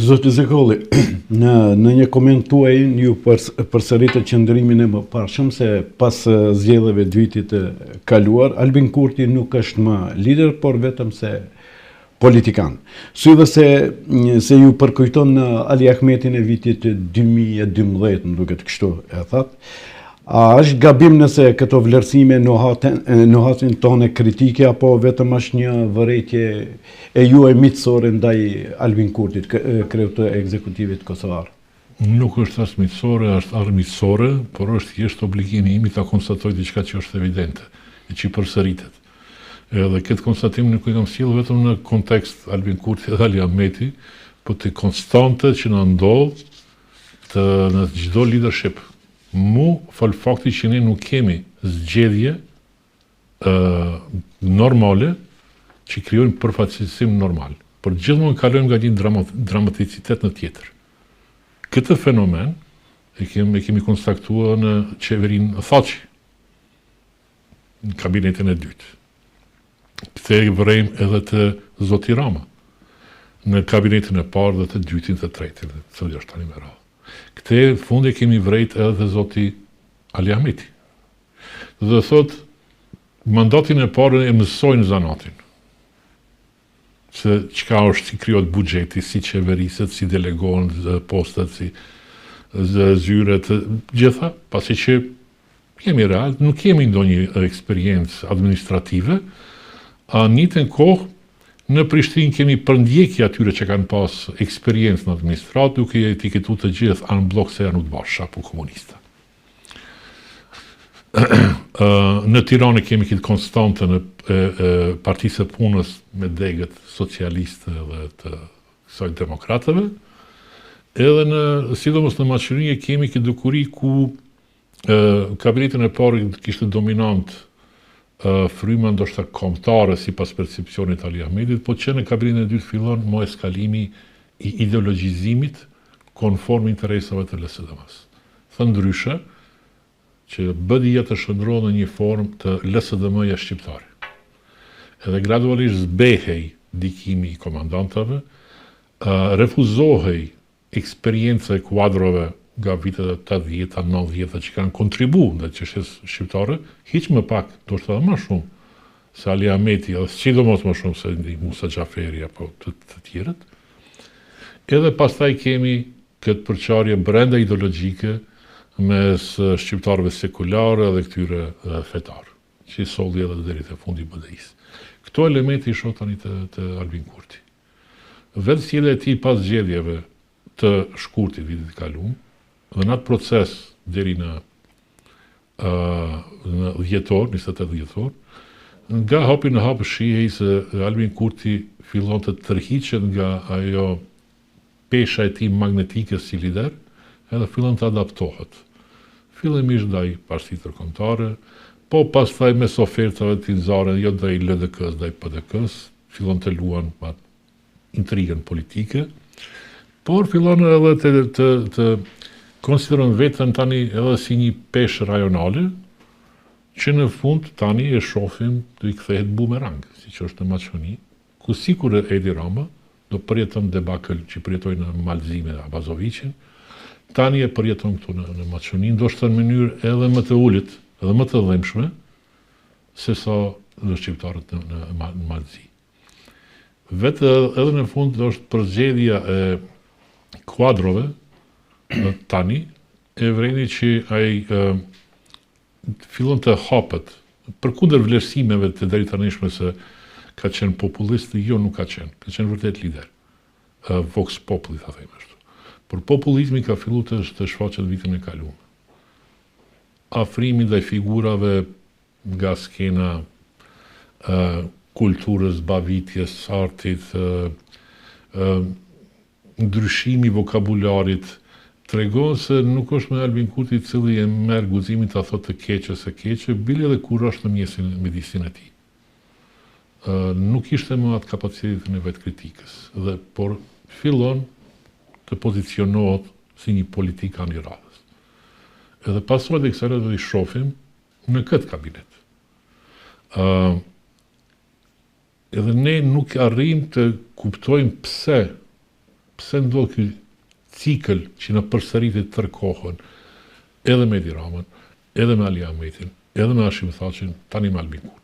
Zoti Zekolli, në një koment tuaj ju përsëritët qëndrimin e mëparshëm se pas zgjedhjeve të vitit të kaluar, Albin Kurti nuk është më lider, por vetëm se politikan. Syve se ju përkujton në Ali Ahmetin e vitit 2012, më duket kështu e thatë, a është gabim nëse këto vlerësime nuhasin tonë kritike, apo vetëm është një vërejtje e juaj miqësore ndaj Albin Kurtit, kreut të ekzekutivit kosovar? Nuk është as miqësore, është armiqësore, por është thjesht obligimi im ta konstatoj diçka që është evidente e që përsëritet. Edhe këtë konstatim nuk e kam sjellë vetëm në kontekst Albin Kurti dhe Ali Ahmeti, por të konstante që na ndodh në çdo leadership. Mu fal fakti që ne nuk kemi zgjedhje normale që krijojnë përfaqësim normal, por gjithmonë kalojmë nga një dramaticitet në tjetër. Këtë fenomen e kemi konstatuar në qeverinë Thaçi, në kabinetin e dytë. Këtë e vërejmë edhe të zoti Rama, në kabinetin e parë dhe të dytin të tretin, cili është tani me radhë. Këte fundi kemi vrejt edhe dhe zoti Ali Ahmeti. Dhe thot, mandatin e parë e mësojnë zanatin. Se qka është si kryot buxheti, si qeveriset, si delegohen postat, si zyret, gjitha, pasi që kemi real, nuk kemi ndonjë eksperiencë administrative, a njëtën kohë në Prishtinë kemi përndjekje atyre që kanë pas eksperiencë në administratë, duke etiketu të gjithë anë blok se janë u të bashkë, apo komunista. Në Tiranë kemi këtë konstante në Partisë së Punës me degët socialistë dhe të kësaj demokratëve, edhe sidomos në Maqedoni kemi këtë dukuri ku kabinetin e parë kishte dominant fryma ndoshta kombëtare sipas percepcionit të Ali Ahmetit, po që në kabinetin e dytë fillon më eskalimi i ideologjizimit konform interesave të LSDM-s. Thënë ndryshe, që BDI të shndrohet në një formë të LSDM-ja shqiptare. Edhe gradualisht zbehej dikimi i komandantave, refuzohej eksperjenca e kuadrove nga vitet e 80-a, 90-a që kanë kontribu në çështjes shqiptare, hiq më pak, do të thotë më shumë se Ali Ahmeti, edhe sidomos më shumë se Musa Xhaferi apo të tjerët. Edhe pastaj kemi këtë përçarje brenda ideologjike mes shqiptarëve sekularë dhe këtyre fetarë, që i solli edhe deri te fundi i BDI-s. Këto elementi i shoh tani të Albin Kurti. Vetë sjellja e tij pas zgjedhjeve të shkurtit vitit të kaluar, dhe në atë proces deri në dhjetor, 28 dhjetor, nga hapi në hap shihej se Albin Kurti fillon të tërhiqet nga ajo pesha e tij magnetike si lider, edhe fillon të adaptohet. Fillimisht ndaj Partisë Ndërkombëtare, po pastaj mes ofertave të nxarë jo ndaj LDK-s, ndaj PDK-s, fillon të luan intrigën politike, por fillon edhe të konsideron vetën tani edhe si një peshë rajonale, që në fund tani e shohim të i kthehet bumerang, si që është në Maqedoni, ku sikur Edi Rama do përjeton debakël që përjetoi në Malzi me Abazovicin, tani e përjeton këtu në Maqedoni, ndoshta në mënyrë edhe më të ulët, edhe më të dhëmshme, se sa në shqiptarët në Malzi. Vetë edhe në fund është përzgjedhja e kuadrove tani e vreni që ai fillon të hapet përkundër vlerësimeve të drejtanishme se ka qenë populist, jo nuk ka qenë vërtet lider. Vox populi, ta themi ashtu. Por populizmi ka filluar të shfaqet vitin e kaluar. Afrimi ndaj figurave nga skena kulturës, bavitjes, artit, ndryshimi vokabularit, tregon se nuk është me Albin Kurti i cili e merr guximin ta thotë të keqe se keqe, bile edhe kur është në mjedisin e tij. Nuk ishte më atë kapacitetin e vetë kritikës, por fillon të pozicionohet si një politikan i radhës. Edhe pasojat e kësaj do i shohim në këtë kabinet. Edhe ne nuk arrim të kuptojmë pse pse ndodh ky cikël që na përsëritet tërë kohën, edhe me Edi Ramën, edhe me Ali Ahmetin, edhe me Hashim Thaçin, tani me Albin Kurtin.